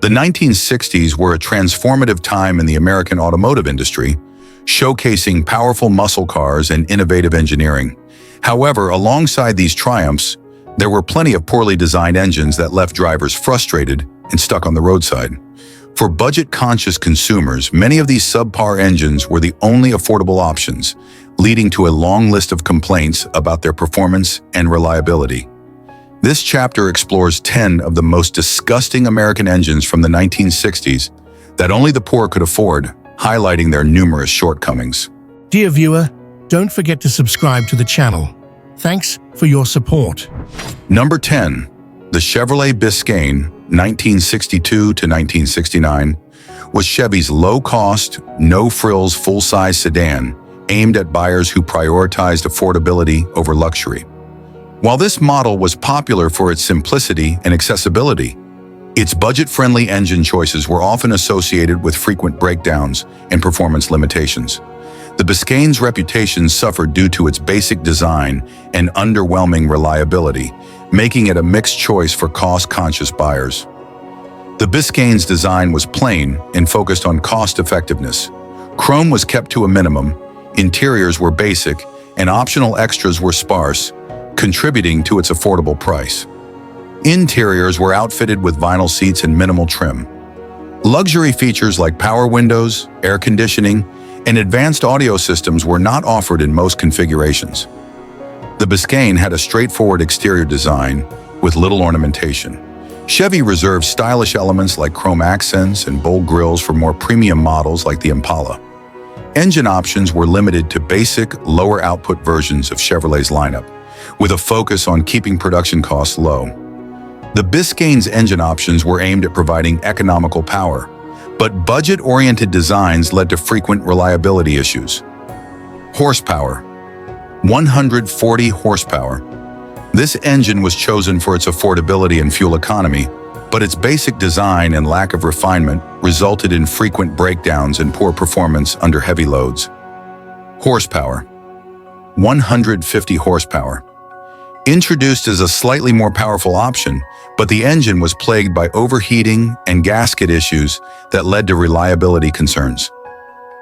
The 1960s were a transformative time in the American automotive industry, showcasing powerful muscle cars and innovative engineering. However, alongside these triumphs, there were plenty of poorly designed engines that left drivers frustrated and stuck on the roadside. For budget-conscious consumers, many of these subpar engines were the only affordable options, leading to a long list of complaints about their performance and reliability. This chapter explores 10 of the most disgusting American engines from the 1960s that only the poor could afford, highlighting their numerous shortcomings. Dear viewer, don't forget to subscribe to the channel. Thanks for your support. Number 10. The Chevrolet Biscan, 1962 to 1969, was Chevy's low-cost, no-frills full-size sedan aimed at buyers who prioritized affordability over luxury. While this model was popular for its simplicity and accessibility, its budget-friendly engine choices were often associated with frequent breakdowns and performance limitations. The Biscan's reputation suffered due to its basic design and underwhelming reliability, making it a mixed choice for cost-conscious buyers. The Biscan's design was plain and focused on cost-effectiveness. Chrome was kept to a minimum, interiors were basic, and optional extras were sparse, contributing to its affordable price. Interiors were outfitted with vinyl seats and minimal trim. Luxury features like power windows, air conditioning, and advanced audio systems were not offered in most configurations. The Biscan had a straightforward exterior design with little ornamentation. Chevy reserved stylish elements like chrome accents and bold grills for more premium models like the Impala. Engine options were limited to basic, lower output versions of Chevrolet's lineup, with a focus on keeping production costs low. The Biscan's engine options were aimed at providing economical power, but budget-oriented designs led to frequent reliability issues. Horsepower. 140 horsepower. This engine was chosen for its affordability and fuel economy, but its basic design and lack of refinement resulted in frequent breakdowns and poor performance under heavy loads. Horsepower. 150 horsepower. Introduced as a slightly more powerful option, but the engine was plagued by overheating and gasket issues that led to reliability concerns.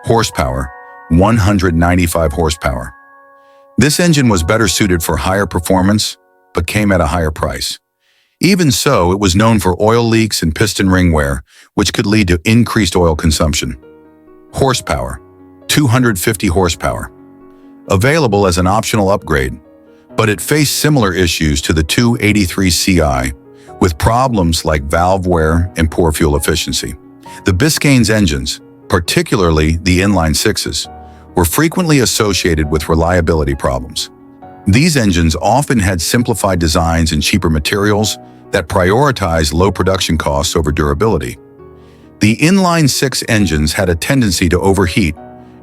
Horsepower. 195 horsepower. This engine was better suited for higher performance, but came at a higher price. Even so, it was known for oil leaks and piston ring wear, which could lead to increased oil consumption. Horsepower. 250 horsepower. Available as an optional upgrade, but it faced similar issues to the 283 Ci, with problems like valve wear and poor fuel efficiency. The Biscan's engines, particularly the inline sixes, were frequently associated with reliability problems. These engines often had simplified designs and cheaper materials that prioritized low production costs over durability. The inline six engines had a tendency to overheat,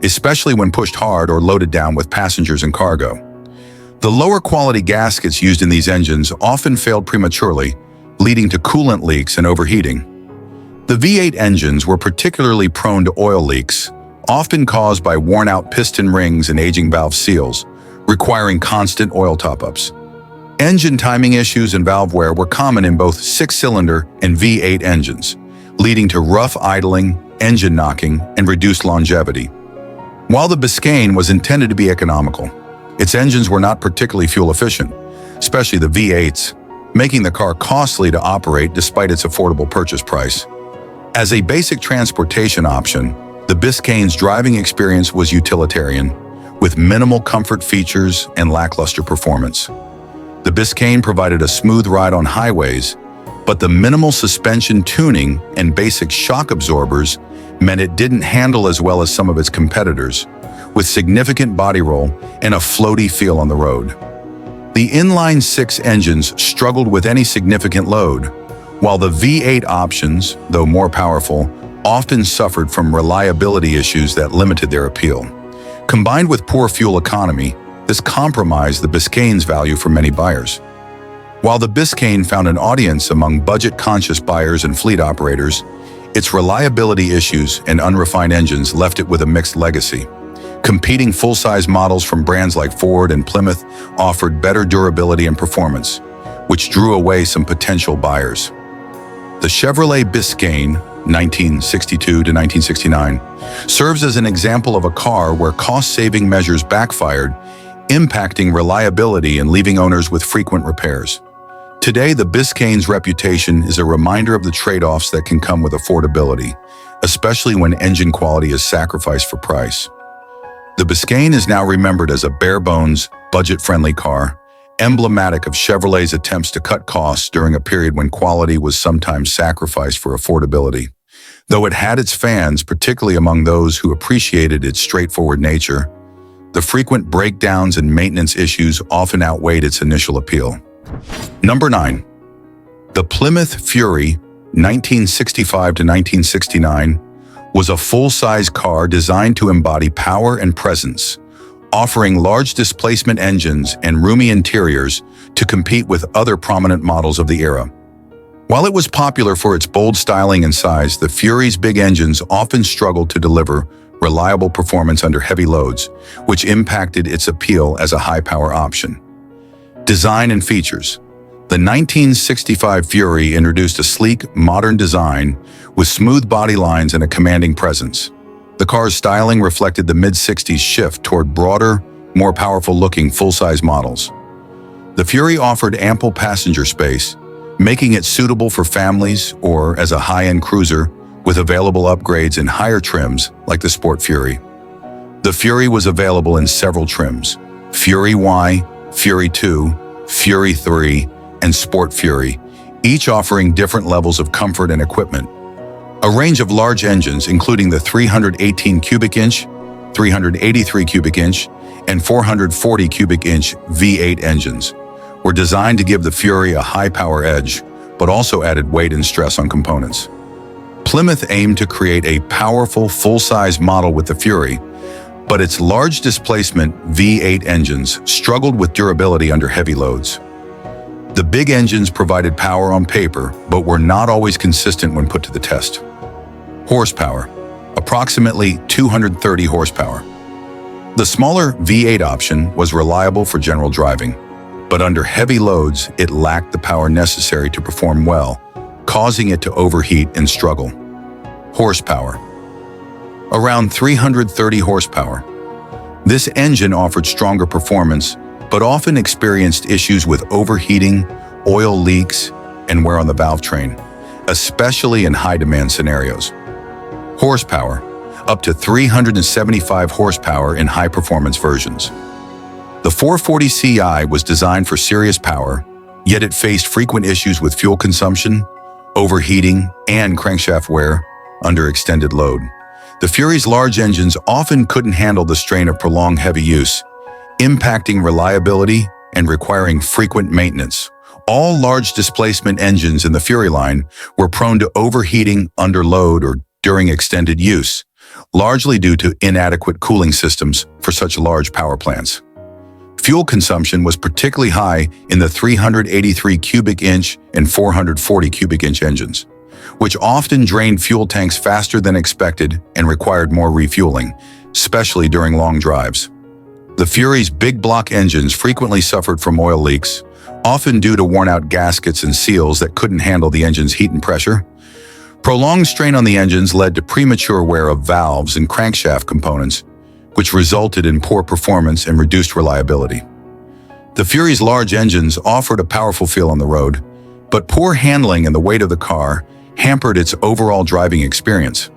especially when pushed hard or loaded down with passengers and cargo. The lower quality gaskets used in these engines often failed prematurely, leading to coolant leaks and overheating. The V8 engines were particularly prone to oil leaks, often caused by worn-out piston rings and aging valve seals, requiring constant oil top-ups. Engine timing issues and valve wear were common in both six-cylinder and V8 engines, leading to rough idling, engine knocking, and reduced longevity. While the Biscan was intended to be economical, its engines were not particularly fuel efficient, especially the V8s, making the car costly to operate despite its affordable purchase price. As a basic transportation option, the Biscan's driving experience was utilitarian, with minimal comfort features and lackluster performance. The Biscan provided a smooth ride on highways, but the minimal suspension tuning and basic shock absorbers meant it didn't handle as well as some of its competitors, with significant body roll and a floaty feel on the road. The inline six engines struggled with any significant load, while the V8 options, though more powerful, often suffered from reliability issues that limited their appeal. Combined with poor fuel economy, this compromised the Biscan's value for many buyers. While the Biscan found an audience among budget-conscious buyers and fleet operators, its reliability issues and unrefined engines left it with a mixed legacy. Competing full-size models from brands like Ford and Plymouth offered better durability and performance, which drew away some potential buyers. The Chevrolet Biscan, 1962 to 1969, serves as an example of a car where cost-saving measures backfired, impacting reliability and leaving owners with frequent repairs. Today, the Biscan's reputation is a reminder of the trade-offs that can come with affordability, especially when engine quality is sacrificed for price. The Biscan is now remembered as a bare-bones, budget-friendly car, emblematic of Chevrolet's attempts to cut costs during a period when quality was sometimes sacrificed for affordability. Though it had its fans, particularly among those who appreciated its straightforward nature, the frequent breakdowns and maintenance issues often outweighed its initial appeal. Number 9. The Plymouth Fury, 1965 to 1969, was a full-size car designed to embody power and presence, offering large displacement engines and roomy interiors to compete with other prominent models of the era. While it was popular for its bold styling and size, the Fury's big engines often struggled to deliver reliable performance under heavy loads, which impacted its appeal as a high-power option. Design and features. The 1965 Fury introduced a sleek, modern design with smooth body lines and a commanding presence. The car's styling reflected the mid-60s shift toward broader, more powerful-looking full-size models. The Fury offered ample passenger space, making it suitable for families or as a high-end cruiser with available upgrades in higher trims like the Sport Fury. The Fury was available in several trims: Fury Y, Fury 2, Fury 3, and Sport Fury, each offering different levels of comfort and equipment. A range of large engines, including the 318 cubic inch, 383 cubic inch, and 440 cubic inch V8 engines, were designed to give the Fury a high-power edge, but also added weight and stress on components. Plymouth aimed to create a powerful, full-size model with the Fury, but its large displacement V8 engines struggled with durability under heavy loads. The big engines provided power on paper, but were not always consistent when put to the test. Horsepower, approximately 230 horsepower. The smaller V8 option was reliable for general driving, but under heavy loads, it lacked the power necessary to perform well, causing it to overheat and struggle. Horsepower, around 330 horsepower. This engine offered stronger performance, but often experienced issues with overheating, oil leaks, and wear on the valve train, especially in high-demand scenarios. Horsepower, up to 375 horsepower in high-performance versions. The 440 Ci was designed for serious power, yet it faced frequent issues with fuel consumption, overheating, and crankshaft wear under extended load. The Fury's large engines often couldn't handle the strain of prolonged heavy use, impacting reliability and requiring frequent maintenance. All large displacement engines in the Fury line were prone to overheating under load or during extended use, largely due to inadequate cooling systems for such large power plants. Fuel consumption was particularly high in the 383 cubic inch and 440 cubic inch engines, which often drained fuel tanks faster than expected and required more refueling, especially during long drives. The Fury's big block engines frequently suffered from oil leaks, often due to worn-out gaskets and seals that couldn't handle the engine's heat and pressure. Prolonged strain on the engines led to premature wear of valves and crankshaft components, which resulted in poor performance and reduced reliability. The Fury's large engines offered a powerful feel on the road, but poor handling and the weight of the car hampered its overall driving experience.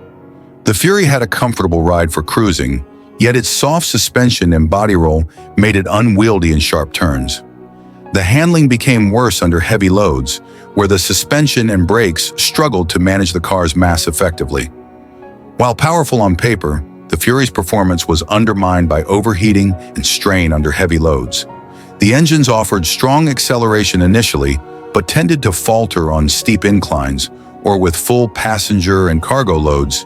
The Fury had a comfortable ride for cruising, yet its soft suspension and body roll made it unwieldy in sharp turns. The handling became worse under heavy loads, where the suspension and brakes struggled to manage the car's mass effectively. While powerful on paper, the Fury's performance was undermined by overheating and strain under heavy loads. The engines offered strong acceleration initially, but tended to falter on steep inclines or with full passenger and cargo loads,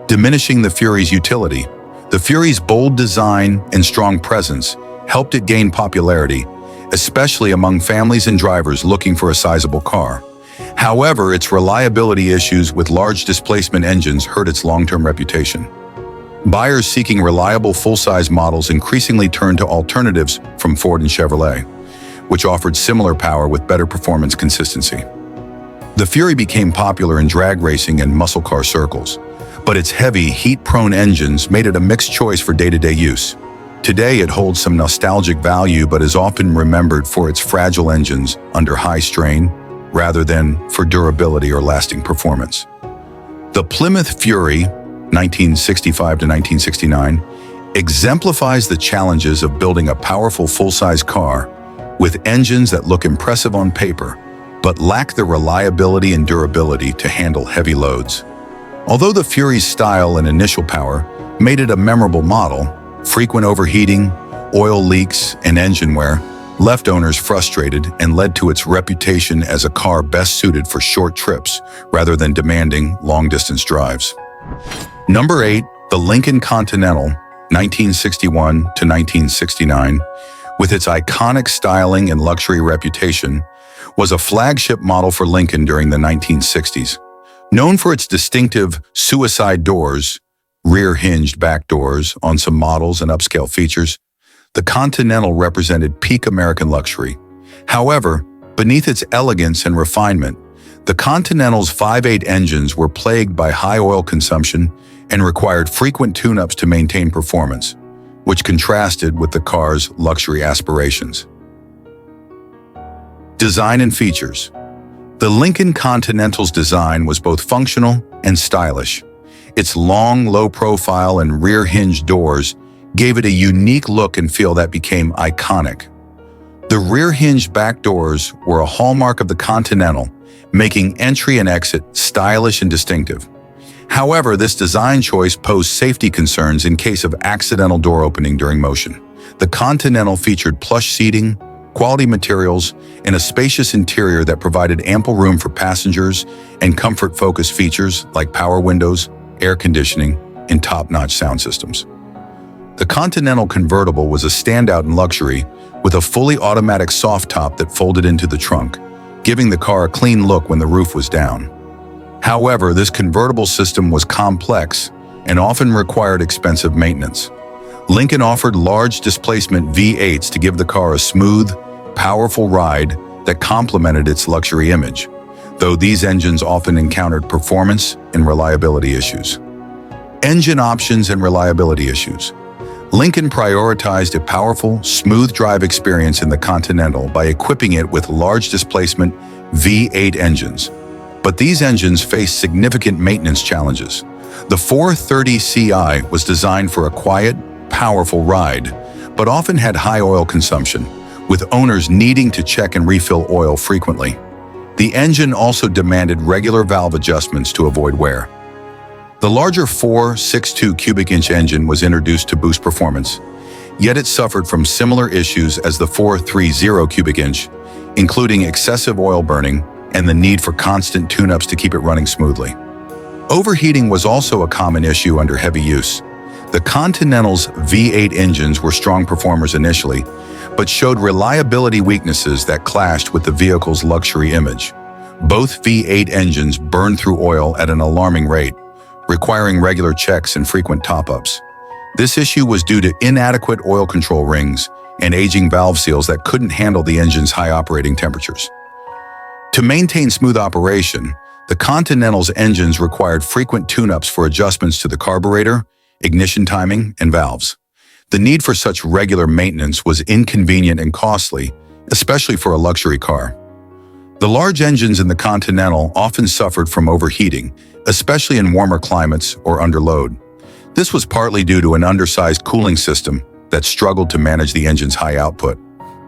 diminishing the Fury's utility. The Fury's bold design and strong presence helped it gain popularity, especially among families and drivers looking for a sizable car. However, its reliability issues with large displacement engines hurt its long-term reputation. Buyers seeking reliable full-size models increasingly turned to alternatives from Ford and Chevrolet, which offered similar power with better performance consistency. The Fury became popular in drag racing and muscle car circles, but its heavy, heat-prone engines made it a mixed choice for day-to-day use. Today, it holds some nostalgic value but is often remembered for its fragile engines under high strain, rather than for durability or lasting performance. The Plymouth Fury, 1965 to 1969, exemplifies the challenges of building a powerful full-size car with engines that look impressive on paper, but lack the reliability and durability to handle heavy loads. Although the Fury's style and initial power made it a memorable model, frequent overheating, oil leaks, and engine wear left owners frustrated and led to its reputation as a car best suited for short trips rather than demanding long-distance drives. Number 8, the Lincoln Continental, 1961 to 1969, with its iconic styling and luxury reputation, was a flagship model for Lincoln during the 1960s. Known for its distinctive suicide doors, rear-hinged back doors on some models and upscale features, the Continental represented peak American luxury. However, beneath its elegance and refinement, the Continental's 5.8 engines were plagued by high oil consumption and required frequent tune-ups to maintain performance, which contrasted with the car's luxury aspirations. Design and features. The Lincoln Continental's design was both functional and stylish. Its long, low profile and rear-hinged doors gave it a unique look and feel that became iconic. The rear-hinged back doors were a hallmark of the Continental, making entry and exit stylish and distinctive. However, this design choice posed safety concerns in case of accidental door opening during motion. The Continental featured plush seating, quality materials, and a spacious interior that provided ample room for passengers and comfort-focused features like power windows, air conditioning, and top-notch sound systems. The Continental convertible was a standout in luxury with a fully automatic soft top that folded into the trunk, giving the car a clean look when the roof was down. However, this convertible system was complex and often required expensive maintenance. Lincoln offered large displacement V8s to give the car a smooth, powerful ride that complemented its luxury image, though these engines often encountered performance and reliability issues. Engine options and reliability issues. Lincoln prioritized a powerful, smooth drive experience in the Continental by equipping it with large displacement V8 engines. But these engines faced significant maintenance challenges. The 430 Ci was designed for a quiet, powerful ride, but often had high oil consumption, with owners needing to check and refill oil frequently. The engine also demanded regular valve adjustments to avoid wear. The larger 4.62 cubic inch engine was introduced to boost performance, yet it suffered from similar issues as the 4.30 cubic inch, including excessive oil burning and the need for constant tune-ups to keep it running smoothly. Overheating was also a common issue under heavy use. The Continental's V8 engines were strong performers initially, but showed reliability weaknesses that clashed with the vehicle's luxury image. Both V8 engines burned through oil at an alarming rate, requiring regular checks and frequent top-ups. This issue was due to inadequate oil control rings and aging valve seals that couldn't handle the engine's high operating temperatures. To maintain smooth operation, the Continental's engines required frequent tune-ups for adjustments to the carburetor, ignition timing, and valves. The need for such regular maintenance was inconvenient and costly, especially for a luxury car. The large engines in the Continental often suffered from overheating, especially in warmer climates or under load. This was partly due to an undersized cooling system that struggled to manage the engine's high output.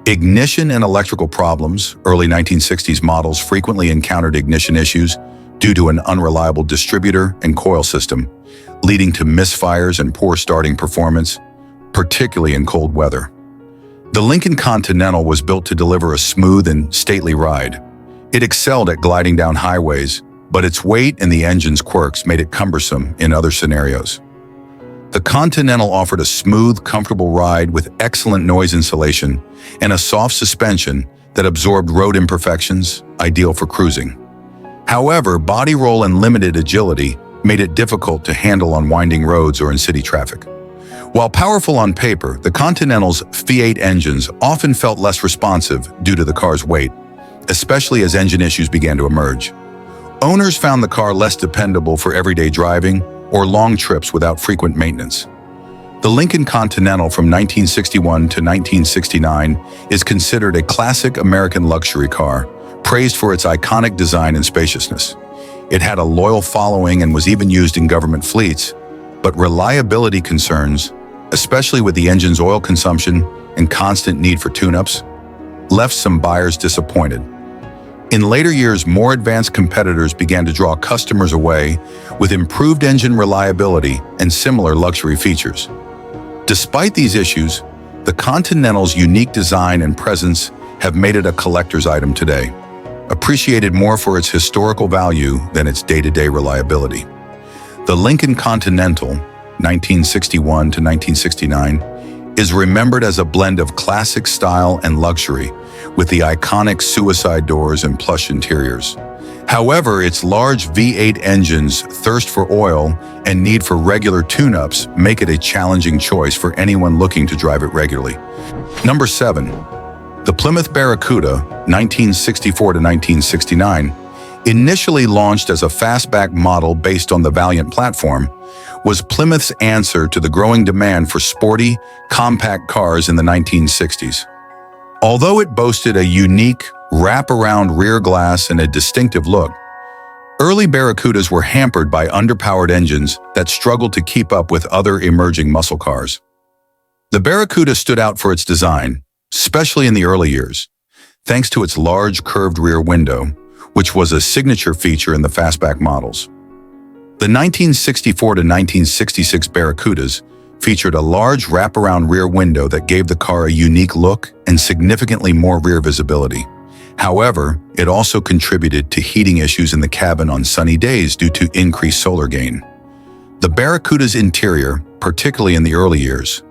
Ignition and electrical problems. Early 1960s models frequently encountered ignition issues due to an unreliable distributor and coil system, leading to misfires and poor starting performance, particularly in cold weather. The Lincoln Continental was built to deliver a smooth and stately ride. It excelled at gliding down highways, but its weight and the engine's quirks made it cumbersome in other scenarios. The Continental offered a smooth, comfortable ride with excellent noise insulation and a soft suspension that absorbed road imperfections, ideal for cruising. However, body roll and limited agility made it difficult to handle on winding roads or in city traffic. While powerful on paper, the Continental's V8 engines often felt less responsive due to the car's weight, especially as engine issues began to emerge. Owners found the car less dependable for everyday driving or long trips without frequent maintenance. The Lincoln Continental from 1961 to 1969 is considered a classic American luxury car, praised for its iconic design and spaciousness. It had a loyal following and was even used in government fleets, but reliability concerns, especially with the engine's oil consumption and constant need for tune-ups, left some buyers disappointed. In later years, more advanced competitors began to draw customers away with improved engine reliability and similar luxury features. Despite these issues, the Continental's unique design and presence have made it a collector's item today, appreciated more for its historical value than its day-to-day reliability. The Lincoln Continental, 1961 to 1969, is remembered as a blend of classic style and luxury, with the iconic suicide doors and plush interiors. However, its large V8 engine's thirst for oil and need for regular tune-ups make it a challenging choice for anyone looking to drive it regularly. Number 7. The Plymouth Barracuda, 1964 to 1969, initially launched as a fastback model based on the Valiant platform, was Plymouth's answer to the growing demand for sporty, compact cars in the 1960s. Although it boasted a unique, wrap-around rear glass and a distinctive look, early Barracudas were hampered by underpowered engines that struggled to keep up with other emerging muscle cars. The Barracuda stood out for its design, especially in the early years, thanks to its large curved rear window, which was a signature feature in the fastback models. The 1964 to 1966 Barracudas featured a large wraparound rear window that gave the car a unique look and significantly more rear visibility. However, it also contributed to heating issues in the cabin on sunny days due to increased solar gain. The Barracuda's interior, particularly in the early years,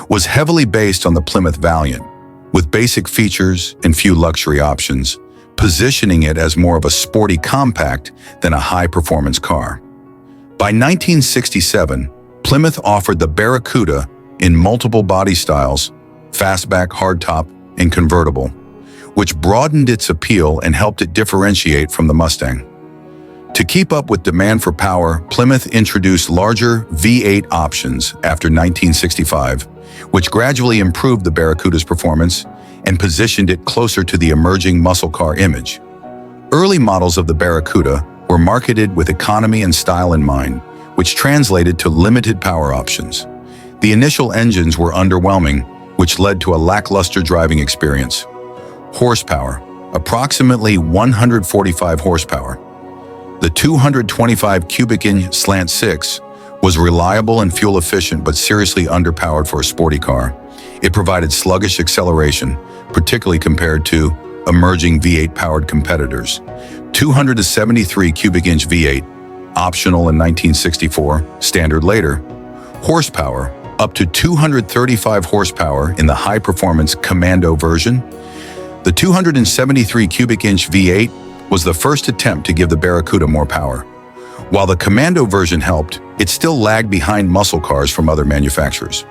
was heavily based on the Plymouth Valiant, with basic features and few luxury options, positioning it as more of a sporty compact than a high-performance car. By 1967, Plymouth offered the Barracuda in multiple body styles, fastback, hardtop, and convertible, which broadened its appeal and helped it differentiate from the Mustang. To keep up with demand for power, Plymouth introduced larger V8 options after 1965, which gradually improved the Barracuda's performance and positioned it closer to the emerging muscle car image. Early models of the Barracuda were marketed with economy and style in mind, which translated to limited power options. The initial engines were underwhelming, which led to a lackluster driving experience. Horsepower, approximately 145 horsepower. The 225 cubic inch Slant 6 was reliable and fuel efficient but seriously underpowered for a sporty car. It provided sluggish acceleration, particularly compared to emerging V8 powered competitors. 273 cubic inch V8, optional in 1964, standard later. Horsepower, up to 235 horsepower in the high-performance Commando version. The 273 cubic inch V8 was the first attempt to give the Barracuda more power. While the Commando version helped, it still lagged behind muscle cars from other manufacturers.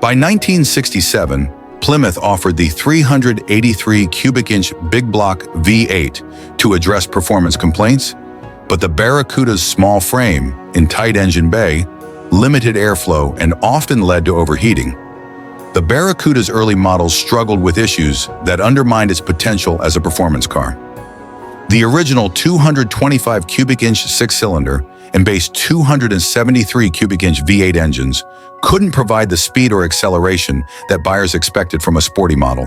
By 1967, Plymouth offered the 383 cubic inch big block V8 to address performance complaints, but the Barracuda's small frame in tight engine bay limited airflow and often led to overheating. The Barracuda's early models struggled with issues that undermined its potential as a performance car. The original 225 cubic inch six-cylinder and base 273 cubic inch V8 engines couldn't provide the speed or acceleration that buyers expected from a sporty model,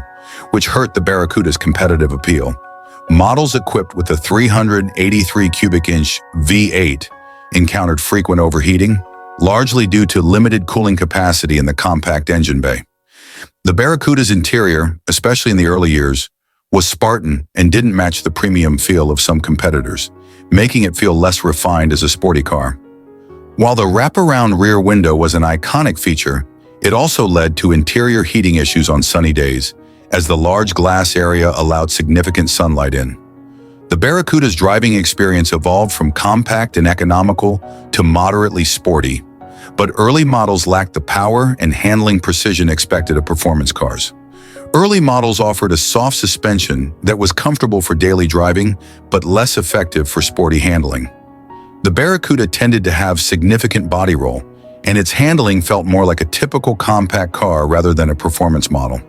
which hurt the Barracuda's competitive appeal. Models equipped with the 383 cubic inch V8 encountered frequent overheating, largely due to limited cooling capacity in the compact engine bay. The Barracuda's interior, especially in the early years, was Spartan and didn't match the premium feel of some competitors, making it feel less refined as a sporty car. While the wraparound rear window was an iconic feature, it also led to interior heating issues on sunny days, as the large glass area allowed significant sunlight in. The Barracuda's driving experience evolved from compact and economical to moderately sporty, but early models lacked the power and handling precision expected of performance cars. Early models offered a soft suspension that was comfortable for daily driving, but less effective for sporty handling. The Barracuda tended to have significant body roll, and its handling felt more like a typical compact car rather than a performance model.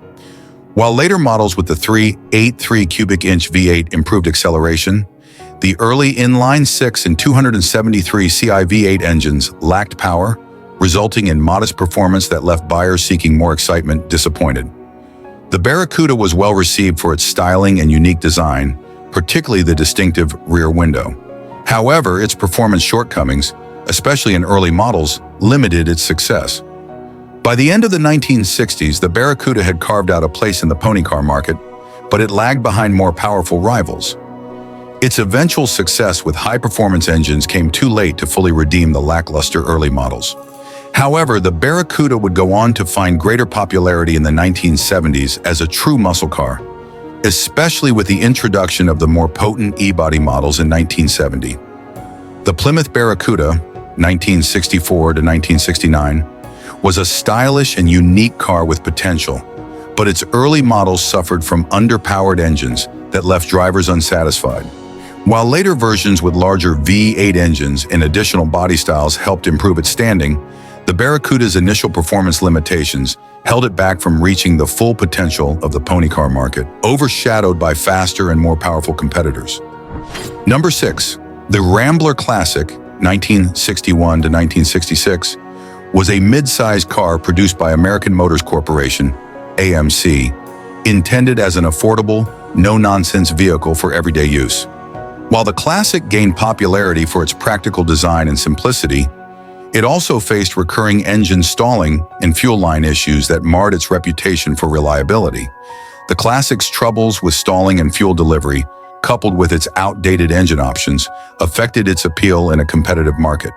While later models with the 3.83 cubic inch V8 improved acceleration, the early inline-6 and 273 CI V8 engines lacked power, resulting in modest performance that left buyers seeking more excitement disappointed. The Barracuda was well received for its styling and unique design, particularly the distinctive rear window. However, its performance shortcomings, especially in early models, limited its success. By the end of the 1960s, the Barracuda had carved out a place in the pony car market, but it lagged behind more powerful rivals. Its eventual success with high-performance engines came too late to fully redeem the lackluster early models. However, the Barracuda would go on to find greater popularity in the 1970s as a true muscle car, especially with the introduction of the more potent E-body models in 1970. The Plymouth Barracuda, 1964 to 1969, was a stylish and unique car with potential, but its early models suffered from underpowered engines that left drivers unsatisfied. While later versions with larger V8 engines and additional body styles helped improve its standing, the Barracuda's initial performance limitations held it back from reaching the full potential of the pony car market, overshadowed by faster and more powerful competitors. Number 6. The Rambler Classic, 1961 to 1966, was a mid-sized car produced by American Motors Corporation, AMC, intended as an affordable, no-nonsense vehicle for everyday use. While the Classic gained popularity for its practical design and simplicity, it also faced recurring engine stalling and fuel line issues that marred its reputation for reliability. The Classic's troubles with stalling and fuel delivery, coupled with its outdated engine options, affected its appeal in a competitive market.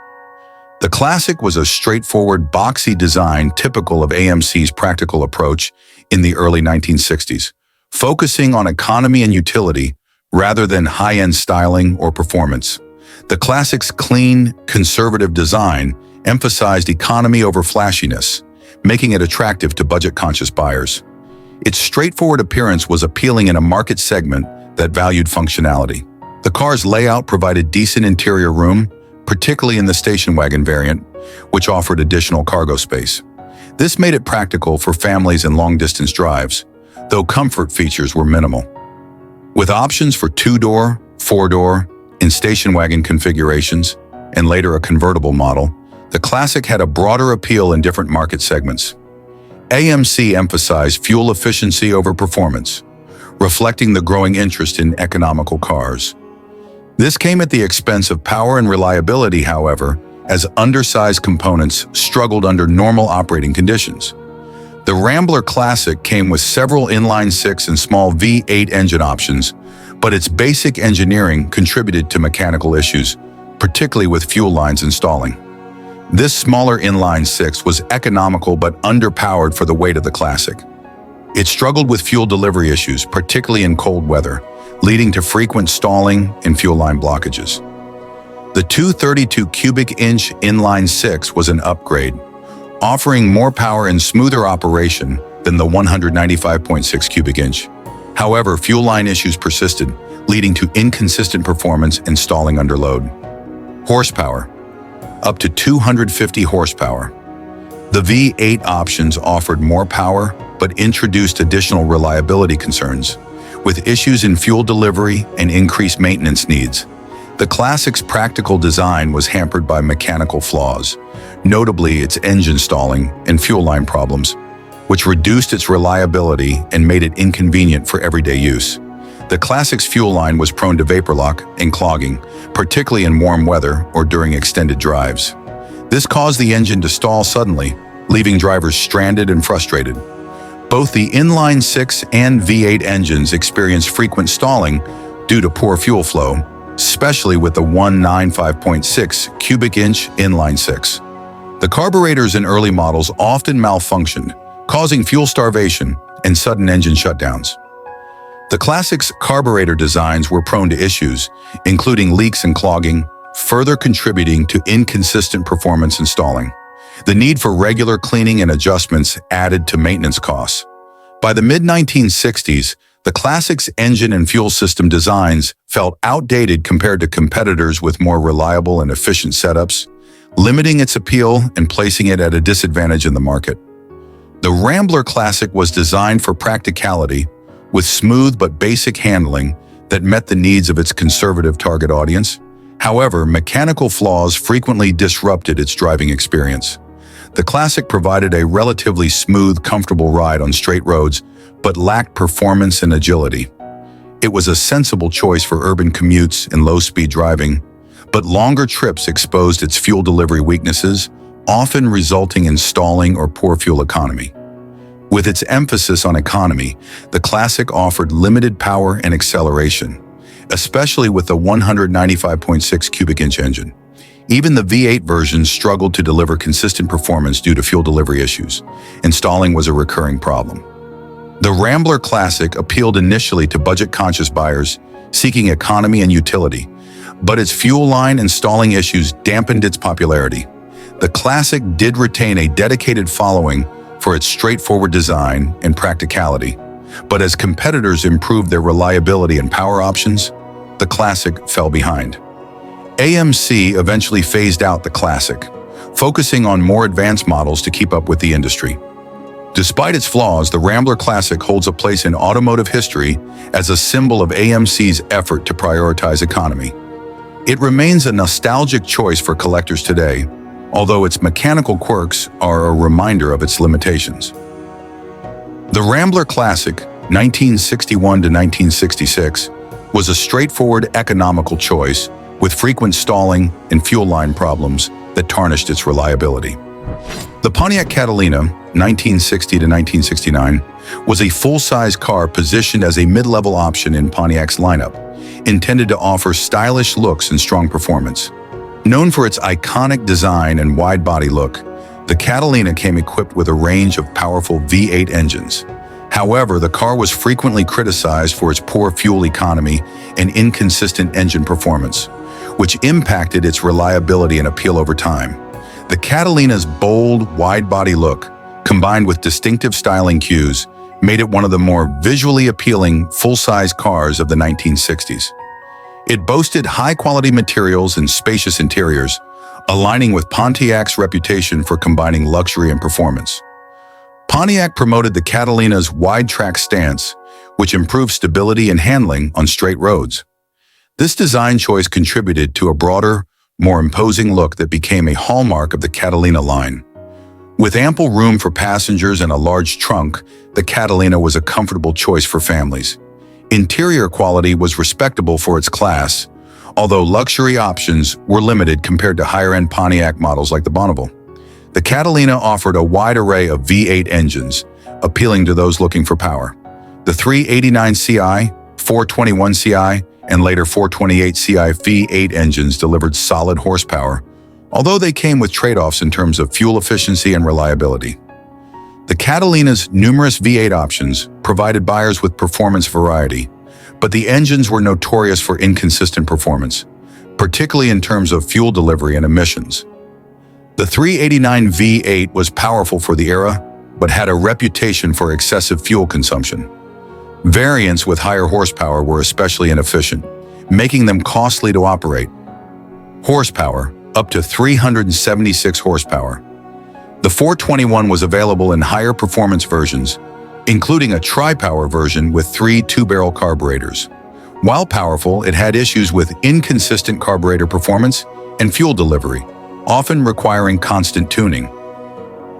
The Classic was a straightforward, boxy design typical of AMC's practical approach in the early 1960s, focusing on economy and utility rather than high-end styling or performance. The Classic's clean, conservative design emphasized economy over flashiness, making it attractive to budget-conscious buyers. Its straightforward appearance was appealing in a market segment that valued functionality. The car's layout provided decent interior room, particularly in the station wagon variant, which offered additional cargo space. This made it practical for families and long-distance drives, though comfort features were minimal. With options for 2-door, 4-door, and station wagon configurations, and later a convertible model, the Classic had a broader appeal in different market segments. AMC emphasized fuel efficiency over performance, reflecting the growing interest in economical cars. This came at the expense of power and reliability, however, as undersized components struggled under normal operating conditions. The Rambler Classic came with several inline-6 and small V8 engine options, but its basic engineering contributed to mechanical issues, particularly with fuel lines and stalling. This smaller inline-6 was economical but underpowered for the weight of the Classic. It struggled with fuel delivery issues, particularly in cold weather, leading to frequent stalling and fuel line blockages. The 232 cubic inch inline-6 was an upgrade, offering more power and smoother operation than the 195.6 cubic inch. However, fuel line issues persisted, leading to inconsistent performance and stalling under load. Horsepower. Up to 250 horsepower. The V8 options offered more power, but introduced additional reliability concerns, with issues in fuel delivery and increased maintenance needs. The Classic's practical design was hampered by mechanical flaws, notably its engine stalling and fuel line problems, which reduced its reliability and made it inconvenient for everyday use. The Classic's fuel line was prone to vapor lock and clogging, particularly in warm weather or during extended drives. This caused the engine to stall suddenly, leaving drivers stranded and frustrated. Both the inline-6 and V8 engines experienced frequent stalling due to poor fuel flow, especially with the 195.6 cubic inch inline-6. The carburetors in early models often malfunctioned, causing fuel starvation and sudden engine shutdowns. The Classic's carburetor designs were prone to issues, including leaks and clogging, further contributing to inconsistent performance and stalling. The need for regular cleaning and adjustments added to maintenance costs. By the mid-1960s, the Classic's engine and fuel system designs felt outdated compared to competitors with more reliable and efficient setups, limiting its appeal and placing it at a disadvantage in the market. The Rambler Classic was designed for practicality, with smooth but basic handling that met the needs of its conservative target audience. However, mechanical flaws frequently disrupted its driving experience. The Classic provided a relatively smooth, comfortable ride on straight roads, but lacked performance and agility. It was a sensible choice for urban commutes and low-speed driving, but longer trips exposed its fuel delivery weaknesses, often resulting in stalling or poor fuel economy. With its emphasis on economy, the Classic offered limited power and acceleration, especially with the 195.6 cubic inch engine. Even the V8 version struggled to deliver consistent performance due to fuel delivery issues, and stalling was a recurring problem. The Rambler Classic appealed initially to budget-conscious buyers seeking economy and utility, but its fuel line and stalling issues dampened its popularity. The Classic did retain a dedicated following for its straightforward design and practicality, but as competitors improved their reliability and power options, the Classic fell behind. AMC eventually phased out the Classic, focusing on more advanced models to keep up with the industry. Despite its flaws, the Rambler Classic holds a place in automotive history as a symbol of AMC's effort to prioritize economy. It remains a nostalgic choice for collectors today, although its mechanical quirks are a reminder of its limitations. The Rambler Classic, 1961 to 1966, was a straightforward, economical choice with frequent stalling and fuel line problems that tarnished its reliability. The Pontiac Catalina, 1960 to 1969, was a full-size car positioned as a mid-level option in Pontiac's lineup, intended to offer stylish looks and strong performance. Known for its iconic design and wide-body look, the Catalina came equipped with a range of powerful V8 engines. However, the car was frequently criticized for its poor fuel economy and inconsistent engine performance, which impacted its reliability and appeal over time. The Catalina's bold, wide-body look, combined with distinctive styling cues, made it one of the more visually appealing full-size cars of the 1960s. It boasted high-quality materials and spacious interiors, aligning with Pontiac's reputation for combining luxury and performance. Pontiac promoted the Catalina's wide-track stance, which improved stability and handling on straight roads. This design choice contributed to a broader, more imposing look that became a hallmark of the Catalina line. With ample room for passengers and a large trunk, the Catalina was a comfortable choice for families. Interior quality was respectable for its class, although luxury options were limited compared to higher-end Pontiac models like the Bonneville. The Catalina offered a wide array of V8 engines, appealing to those looking for power. The 389 CI, 421 CI, and later 428 CI V8 engines delivered solid horsepower, although they came with trade-offs in terms of fuel efficiency and reliability. The Catalina's numerous V8 options provided buyers with performance variety, but the engines were notorious for inconsistent performance, particularly in terms of fuel delivery and emissions. The 389 V8 was powerful for the era, but had a reputation for excessive fuel consumption. Variants with higher horsepower were especially inefficient, making them costly to operate. Horsepower, up to 376 horsepower. The 421 was available in higher performance versions, including a tri-power version with 3 two-barrel carburetors. While powerful, it had issues with inconsistent carburetor performance and fuel delivery, often requiring constant tuning.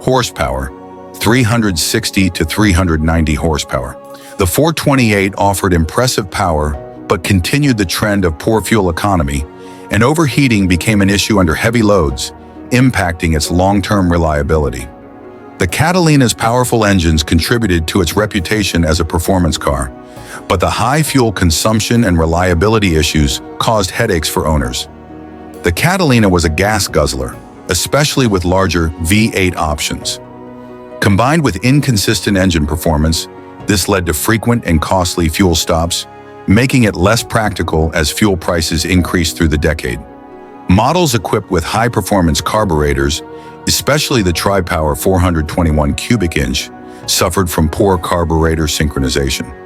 Horsepower, 360 to 390 horsepower. The 428 offered impressive power, but continued the trend of poor fuel economy, and overheating became an issue under heavy loads, impacting its long-term reliability. The Catalina's powerful engines contributed to its reputation as a performance car, but the high fuel consumption and reliability issues caused headaches for owners. The Catalina was a gas guzzler, especially with larger V8 options. Combined with inconsistent engine performance, this led to frequent and costly fuel stops, making it less practical as fuel prices increased through the decade. Models equipped with high-performance carburetors, especially the tri-power 421 cubic inch, suffered from poor carburetor synchronization.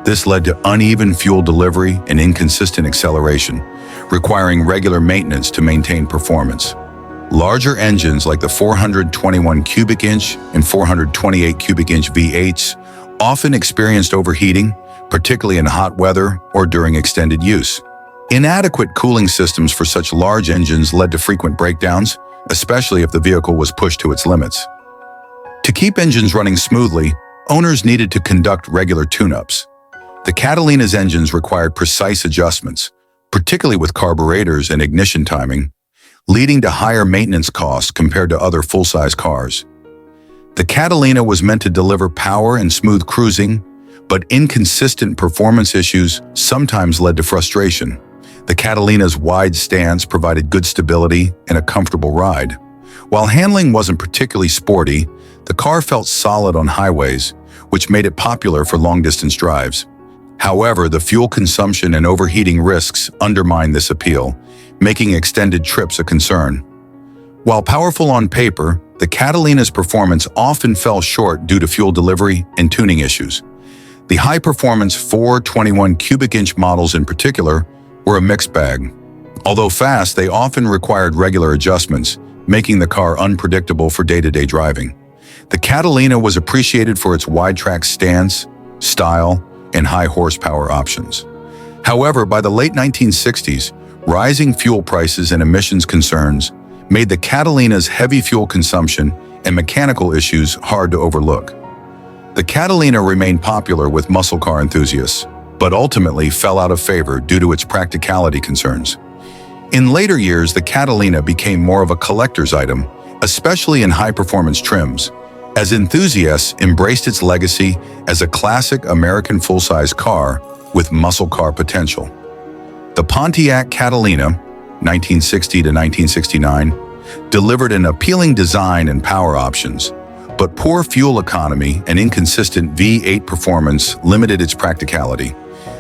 This led to uneven fuel delivery and inconsistent acceleration, requiring regular maintenance to maintain performance. Larger engines like the 421 cubic inch and 428 cubic inch V8s often experienced overheating, particularly in hot weather or during extended use. Inadequate cooling systems for such large engines led to frequent breakdowns, especially if the vehicle was pushed to its limits. To keep engines running smoothly, owners needed to conduct regular tune-ups. The Catalina's engines required precise adjustments, particularly with carburetors and ignition timing, leading to higher maintenance costs compared to other full-size cars. The Catalina was meant to deliver power and smooth cruising, but inconsistent performance issues sometimes led to frustration. The Catalina's wide stance provided good stability and a comfortable ride. While handling wasn't particularly sporty, the car felt solid on highways, which made it popular for long-distance drives. However, the fuel consumption and overheating risks undermined this appeal, making extended trips a concern. While powerful on paper, the Catalina's performance often fell short due to fuel delivery and tuning issues. The high-performance 421 cubic inch models in particular were a mixed bag. Although fast, they often required regular adjustments, making the car unpredictable for day-to-day driving. The Catalina was appreciated for its wide-track stance, style, and high horsepower options. However, by the late 1960s, rising fuel prices and emissions concerns made the Catalina's heavy fuel consumption and mechanical issues hard to overlook. The Catalina remained popular with muscle car enthusiasts, but ultimately fell out of favor due to its practicality concerns. In later years, the Catalina became more of a collector's item, especially in high-performance trims, as enthusiasts embraced its legacy as a classic American full-size car with muscle car potential. The Pontiac Catalina, 1960 to 1969, delivered an appealing design and power options, but poor fuel economy and inconsistent V8 performance limited its practicality.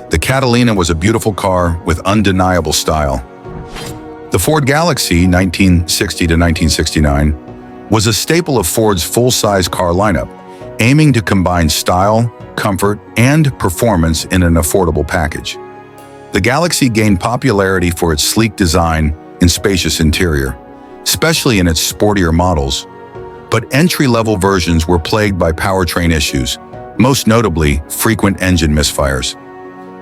The Catalina was a beautiful car with undeniable style. The Ford Galaxie, 1960 to 1969, was a staple of Ford's full-size car lineup, aiming to combine style, comfort, and performance in an affordable package. The Galaxie gained popularity for its sleek design and spacious interior, especially in its sportier models, but entry-level versions were plagued by powertrain issues, most notably frequent engine misfires.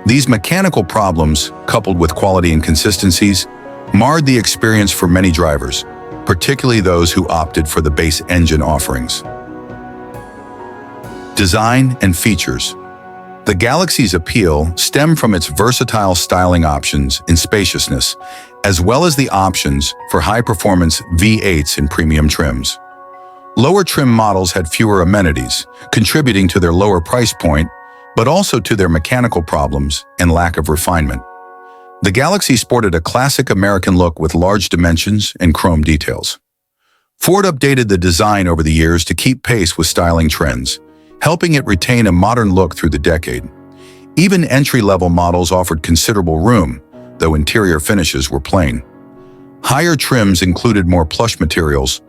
These mechanical problems, coupled with quality inconsistencies, marred the experience for many drivers, particularly those who opted for the base engine offerings. Design and features. The Galaxie's appeal stemmed from its versatile styling options and spaciousness, as well as the options for high-performance V8s in premium trims. Lower trim models had fewer amenities, contributing to their lower price point, but also to their mechanical problems and lack of refinement. The Galaxie sported a classic American look with large dimensions and chrome details. Ford updated the design over the years to keep pace with styling trends, helping it retain a modern look through the decade. Even entry-level models offered considerable room, though interior finishes were plain. Higher trims included more plush materials,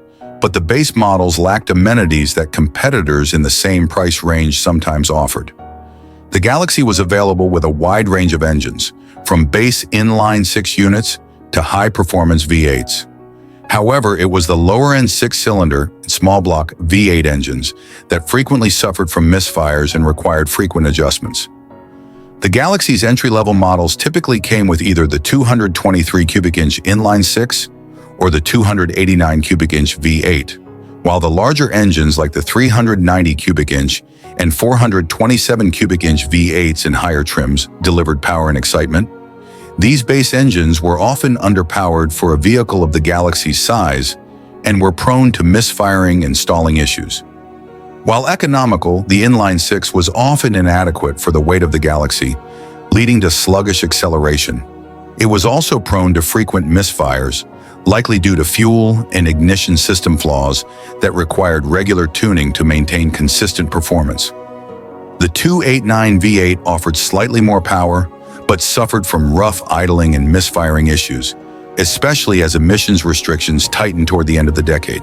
but the base models lacked amenities that competitors in the same price range sometimes offered. The Galaxie was available with a wide range of engines, from base inline-6 units to high-performance V8s. However, it was the lower-end six-cylinder and small-block V8 engines that frequently suffered from misfires and required frequent adjustments. The Galaxie's entry-level models typically came with either the 223 cubic inch inline-6 or the 289 cubic inch V8, while the larger engines like the 390 cubic inch and 427 cubic inch V8s in higher trims delivered power and excitement. These base engines were often underpowered for a vehicle of the Galaxie's size and were prone to misfiring and stalling issues. While economical, the inline-6 was often inadequate for the weight of the Galaxie, leading to sluggish acceleration. It was also prone to frequent misfires, likely due to fuel and ignition system flaws that required regular tuning to maintain consistent performance. The 289 V8 offered slightly more power, but suffered from rough idling and misfiring issues, especially as emissions restrictions tightened toward the end of the decade.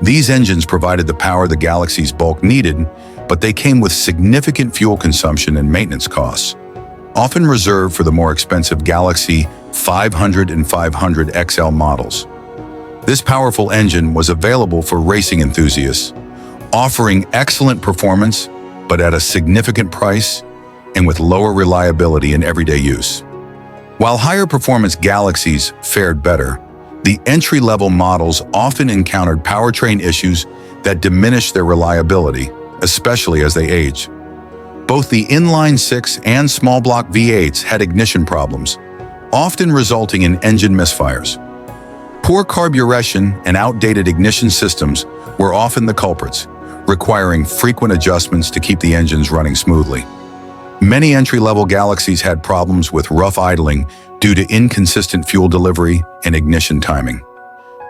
These engines provided the power the Galaxy's bulk needed, but they came with significant fuel consumption and maintenance costs, often reserved for the more expensive Galaxy 500 and 500 XL models. This powerful engine was available for racing enthusiasts, offering excellent performance, but at a significant price and with lower reliability in everyday use. While higher performance Galaxies fared better, the entry-level models often encountered powertrain issues that diminished their reliability, especially as they age. Both the inline-six and small-block V8s had ignition problems, often resulting in engine misfires. Poor carburation and outdated ignition systems were often the culprits, requiring frequent adjustments to keep the engines running smoothly. Many entry-level Galaxies had problems with rough idling due to inconsistent fuel delivery and ignition timing.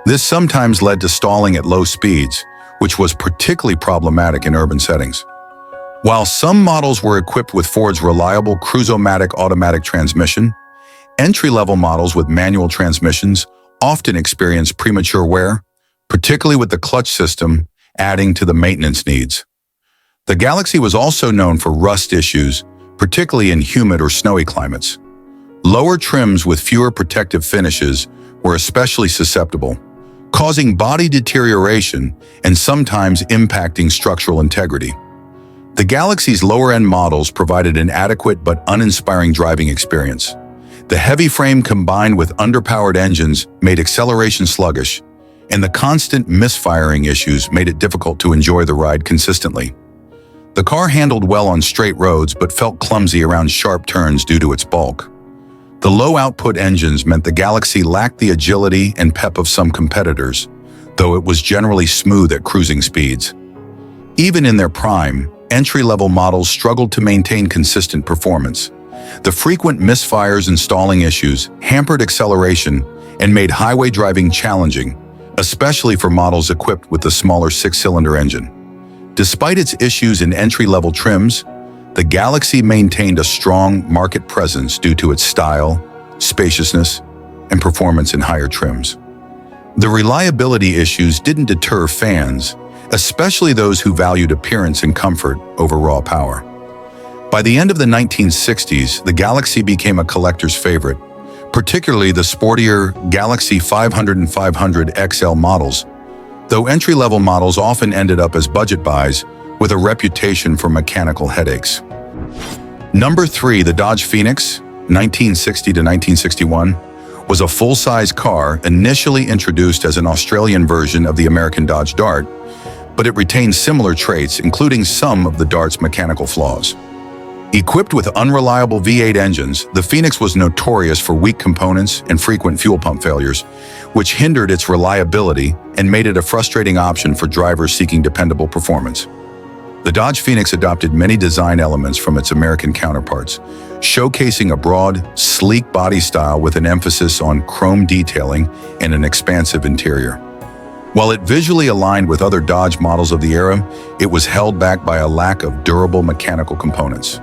This sometimes led to stalling at low speeds, which was particularly problematic in urban settings. While some models were equipped with Ford's reliable Cruise-O-Matic automatic transmission, entry-level models with manual transmissions often experienced premature wear, particularly with the clutch system adding to the maintenance needs. The Galaxy was also known for rust issues, particularly in humid or snowy climates. Lower trims with fewer protective finishes were especially susceptible, causing body deterioration and sometimes impacting structural integrity. The Galaxy's lower-end models provided an adequate but uninspiring driving experience. The heavy frame combined with underpowered engines made acceleration sluggish, and the constant misfiring issues made it difficult to enjoy the ride consistently. The car handled well on straight roads but felt clumsy around sharp turns due to its bulk. The low-output engines meant the Galaxy lacked the agility and pep of some competitors, though it was generally smooth at cruising speeds. Even in their prime, entry-level models struggled to maintain consistent performance. The frequent misfires and stalling issues hampered acceleration and made highway driving challenging, especially for models equipped with the smaller six-cylinder engine. Despite its issues in entry-level trims, the Galaxy maintained a strong market presence due to its style, spaciousness, and performance in higher trims. The reliability issues didn't deter fans, especially those who valued appearance and comfort over raw power. By the end of the 1960s, the Galaxy became a collector's favorite, particularly the sportier Galaxy 500 and 500 XL models, though entry-level models often ended up as budget buys with a reputation for mechanical headaches. Number 3, the Dodge Phoenix, 1960 to 1961, was a full-size car initially introduced as an Australian version of the American Dodge Dart, but it retained similar traits, including some of the Dart's mechanical flaws. Equipped with unreliable V8 engines, the Phoenix was notorious for weak components and frequent fuel pump failures, which hindered its reliability and made it a frustrating option for drivers seeking dependable performance. The Dodge Phoenix adopted many design elements from its American counterparts, showcasing a broad, sleek body style with an emphasis on chrome detailing and an expansive interior. While it visually aligned with other Dodge models of the era, it was held back by a lack of durable mechanical components.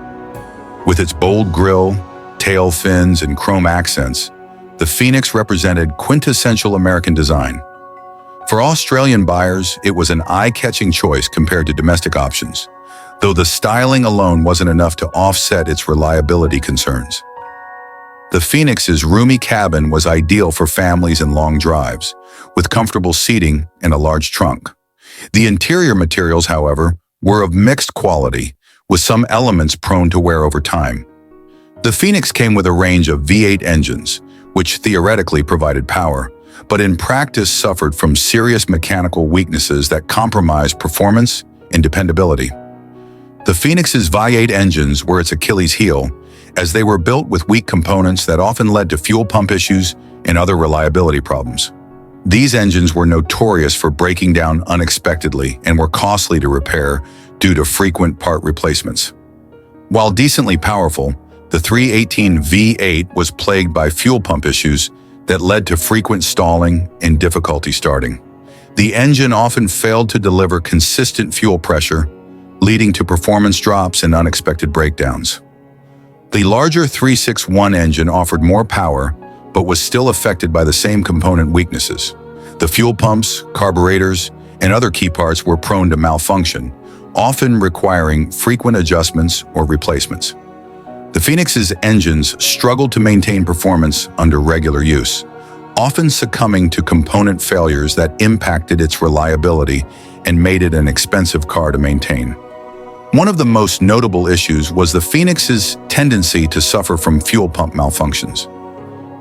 With its bold grille, tail fins, and chrome accents, the Phoenix represented quintessential American design. For Australian buyers, it was an eye-catching choice compared to domestic options, though the styling alone wasn't enough to offset its reliability concerns. The Phoenix's roomy cabin was ideal for families and long drives, with comfortable seating and a large trunk. The interior materials, however, were of mixed quality, with some elements prone to wear over time. The Phoenix came with a range of V8 engines, which theoretically provided power, but in practice suffered from serious mechanical weaknesses that compromised performance and dependability. The Phoenix's V8 engines were its Achilles heel, as they were built with weak components that often led to fuel pump issues and other reliability problems. These engines were notorious for breaking down unexpectedly and were costly to repair due to frequent part replacements. While decently powerful, the 318 V8 was plagued by fuel pump issues that led to frequent stalling and difficulty starting. The engine often failed to deliver consistent fuel pressure, leading to performance drops and unexpected breakdowns. The larger 361 engine offered more power, but was still affected by the same component weaknesses. The fuel pumps, carburetors, and other key parts were prone to malfunction, often requiring frequent adjustments or replacements. The Phoenix's engines struggled to maintain performance under regular use, often succumbing to component failures that impacted its reliability and made it an expensive car to maintain. One of the most notable issues was the Phoenix's tendency to suffer from fuel pump malfunctions.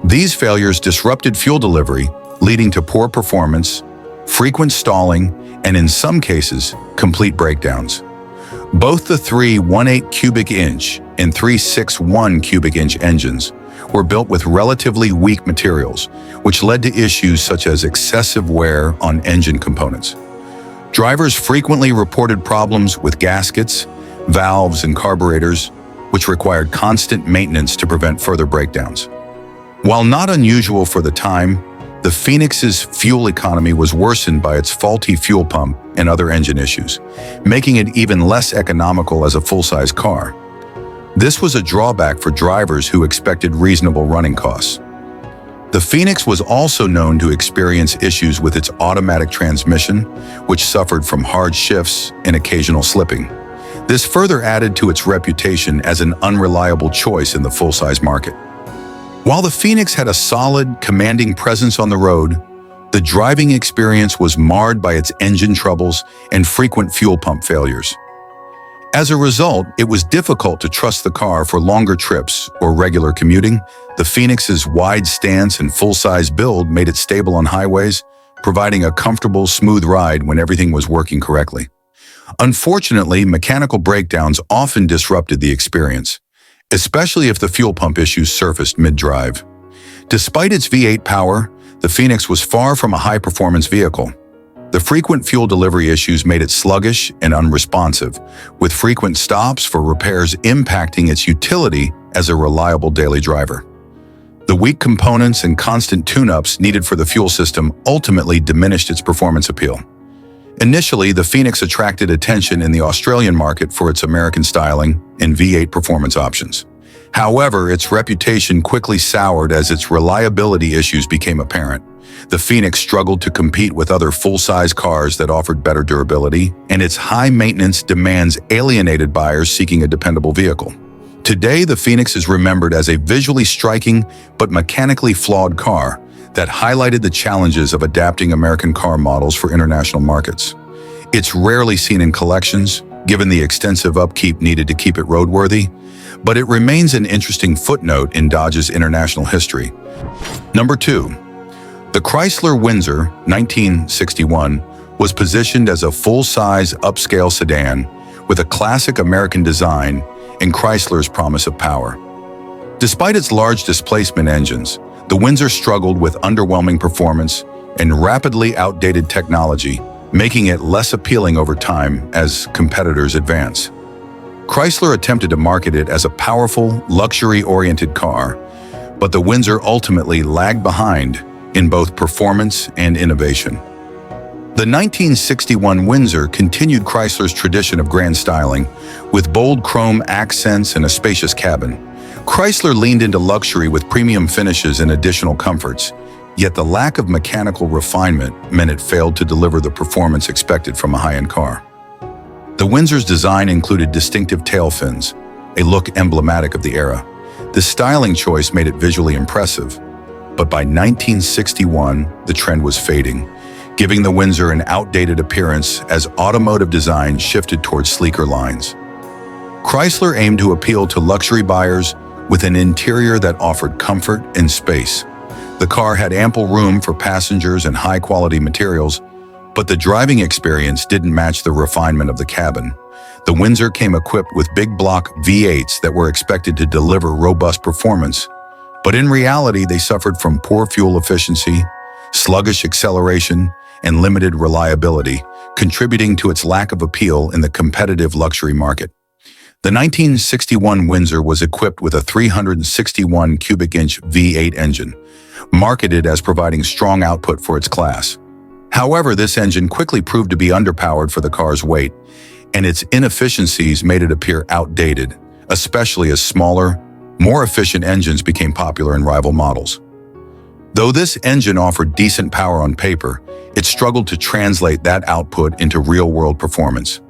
These failures disrupted fuel delivery, leading to poor performance, frequent stalling, and in some cases, complete breakdowns. Both the 3.18 cubic inch and 3.61 cubic inch engines were built with relatively weak materials, which led to issues such as excessive wear on engine components. Drivers frequently reported problems with gaskets, valves, and carburetors, which required constant maintenance to prevent further breakdowns. While not unusual for the time, the Phoenix's fuel economy was worsened by its faulty fuel pump and other engine issues, making it even less economical as a full-size car. This was a drawback for drivers who expected reasonable running costs. The Phoenix was also known to experience issues with its automatic transmission, which suffered from hard shifts and occasional slipping. This further added to its reputation as an unreliable choice in the full-size market. While the Phoenix had a solid, commanding presence on the road, the driving experience was marred by its engine troubles and frequent fuel pump failures. As a result, it was difficult to trust the car for longer trips or regular commuting. The Phoenix's wide stance and full-size build made it stable on highways, providing a comfortable, smooth ride when everything was working correctly. Unfortunately, mechanical breakdowns often disrupted the experience, especially if the fuel pump issues surfaced mid-drive. Despite its V8 power, the Phoenix was far from a high-performance vehicle. The frequent fuel delivery issues made it sluggish and unresponsive, with frequent stops for repairs impacting its utility as a reliable daily driver. The weak components and constant tune-ups needed for the fuel system ultimately diminished its performance appeal. Initially, the Phoenix attracted attention in the Australian market for its American styling and V8 performance options. However, its reputation quickly soured as its reliability issues became apparent. The Phoenix struggled to compete with other full-size cars that offered better durability, and its high-maintenance demands alienated buyers seeking a dependable vehicle. Today, the Phoenix is remembered as a visually striking but mechanically flawed car that highlighted the challenges of adapting American car models for international markets. It's rarely seen in collections, given the extensive upkeep needed to keep it roadworthy, but it remains an interesting footnote in Dodge's international history. Number 2. The Chrysler Windsor 1961 was positioned as a full-size upscale sedan with a classic American design and Chrysler's promise of power. Despite its large displacement engines, the Windsor struggled with underwhelming performance and rapidly outdated technology, making it less appealing over time as competitors advance. Chrysler attempted to market it as a powerful, luxury-oriented car, but the Windsor ultimately lagged behind in both performance and innovation. The 1961 Windsor continued Chrysler's tradition of grand styling, with bold chrome accents and a spacious cabin. Chrysler leaned into luxury with premium finishes and additional comforts, yet the lack of mechanical refinement meant it failed to deliver the performance expected from a high-end car. The Windsor's design included distinctive tail fins, a look emblematic of the era. This styling choice made it visually impressive, but by 1961, the trend was fading, giving the Windsor an outdated appearance as automotive design shifted towards sleeker lines. Chrysler aimed to appeal to luxury buyers with an interior that offered comfort and space. The car had ample room for passengers and high-quality materials, but the driving experience didn't match the refinement of the cabin. The Windsor came equipped with big block V8s that were expected to deliver robust performance, but in reality, they suffered from poor fuel efficiency, sluggish acceleration, and limited reliability, contributing to its lack of appeal in the competitive luxury market. The 1961 Windsor was equipped with a 361 cubic inch V8 engine, marketed as providing strong output for its class. However, this engine quickly proved to be underpowered for the car's weight, and its inefficiencies made it appear outdated, especially as smaller, more efficient engines became popular in rival models. Though this engine offered decent power on paper, it struggled to translate that output into real-world performance.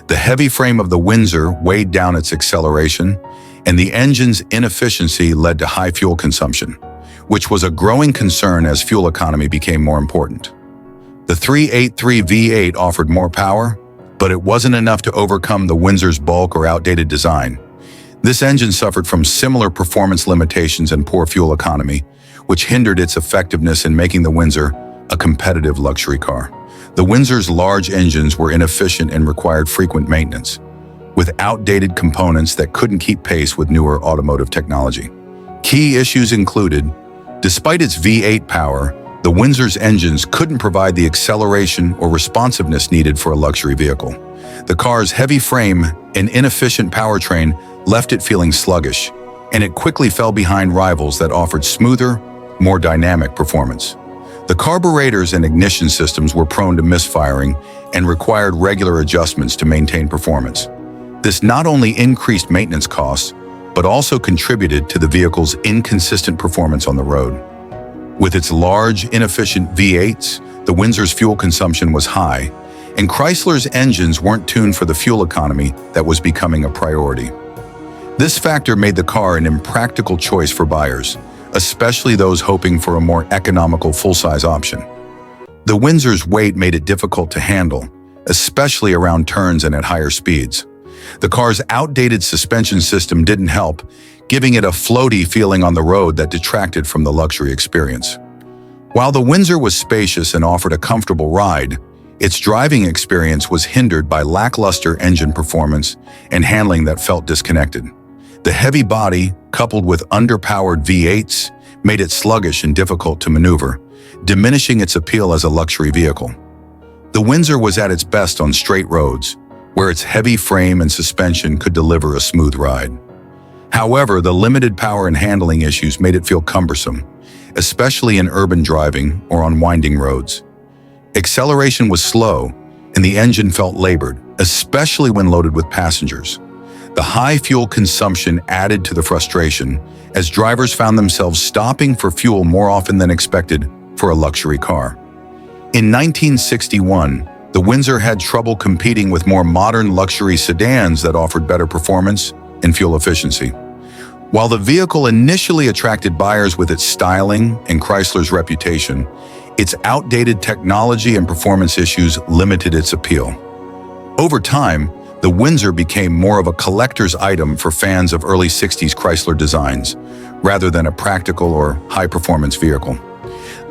The heavy frame of the Windsor weighed down its acceleration, and the engine's inefficiency led to high fuel consumption, which was a growing concern as fuel economy became more important. The 383 V8 offered more power, but it wasn't enough to overcome the Windsor's bulk or outdated design. This engine suffered from similar performance limitations and poor fuel economy, which hindered its effectiveness in making the Windsor a competitive luxury car. The Windsor's large engines were inefficient and required frequent maintenance, with outdated components that couldn't keep pace with newer automotive technology. Key issues included, despite its V8 power, the Windsor's engines couldn't provide the acceleration or responsiveness needed for a luxury vehicle. The car's heavy frame and inefficient powertrain left it feeling sluggish, and it quickly fell behind rivals that offered smoother, more dynamic performance. The carburetors and ignition systems were prone to misfiring and required regular adjustments to maintain performance. This not only increased maintenance costs, but also contributed to the vehicle's inconsistent performance on the road. With its large, inefficient V8s, the Windsor's fuel consumption was high, and Chrysler's engines weren't tuned for the fuel economy that was becoming a priority. This factor made the car an impractical choice for buyers, especially those hoping for a more economical full-size option. The Windsor's weight made it difficult to handle, especially around turns and at higher speeds. The car's outdated suspension system didn't help, giving it a floaty feeling on the road that detracted from the luxury experience. While the Windsor was spacious and offered a comfortable ride, its driving experience was hindered by lackluster engine performance and handling that felt disconnected. The heavy body, coupled with underpowered V8s, made it sluggish and difficult to maneuver, diminishing its appeal as a luxury vehicle. The Windsor was at its best on straight roads, where its heavy frame and suspension could deliver a smooth ride. However, the limited power and handling issues made it feel cumbersome, especially in urban driving or on winding roads. Acceleration was slow, and the engine felt labored, especially when loaded with passengers. The high fuel consumption added to the frustration, as drivers found themselves stopping for fuel more often than expected for a luxury car. In 1961, the Windsor had trouble competing with more modern luxury sedans that offered better performance and fuel efficiency. While the vehicle initially attracted buyers with its styling and Chrysler's reputation, its outdated technology and performance issues limited its appeal. Over time, the Windsor became more of a collector's item for fans of early 60s Chrysler designs, rather than a practical or high-performance vehicle.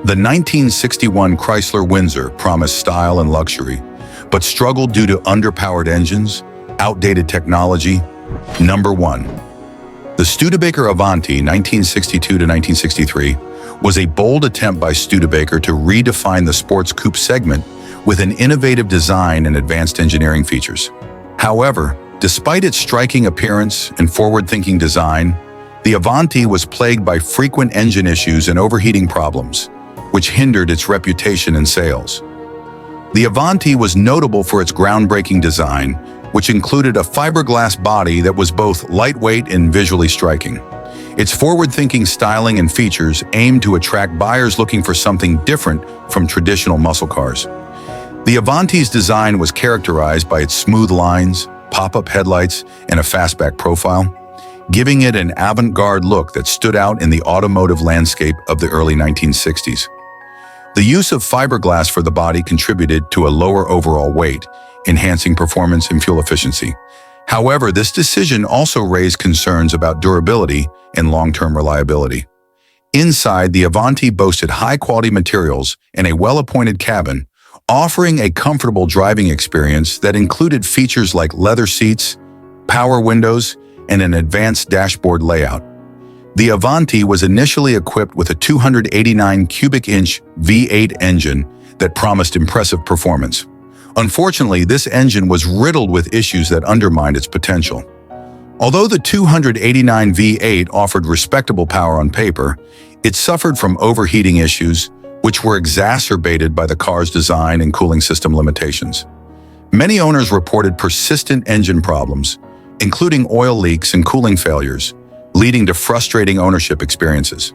The 1961 Chrysler Windsor promised style and luxury, but struggled due to underpowered engines, outdated technology. Number 1. The Studebaker Avanti 1962-1963 was a bold attempt by Studebaker to redefine the sports coupe segment with an innovative design and advanced engineering features. However, despite its striking appearance and forward-thinking design, the Avanti was plagued by frequent engine issues and overheating problems, which hindered its reputation and sales. The Avanti was notable for its groundbreaking design, which included a fiberglass body that was both lightweight and visually striking. Its forward-thinking styling and features aimed to attract buyers looking for something different from traditional muscle cars. The Avanti's design was characterized by its smooth lines, pop-up headlights, and a fastback profile, giving it an avant-garde look that stood out in the automotive landscape of the early 1960s. The use of fiberglass for the body contributed to a lower overall weight, enhancing performance and fuel efficiency. However, this decision also raised concerns about durability and long-term reliability. Inside, the Avanti boasted high-quality materials and a well-appointed cabin, offering a comfortable driving experience that included features like leather seats, power windows, and an advanced dashboard layout. The Avanti was initially equipped with a 289 cubic inch V8 engine that promised impressive performance. Unfortunately, this engine was riddled with issues that undermined its potential. Although the 289 V8 offered respectable power on paper, it suffered from overheating issues, which were exacerbated by the car's design and cooling system limitations. Many owners reported persistent engine problems, including oil leaks and cooling failures, leading to frustrating ownership experiences.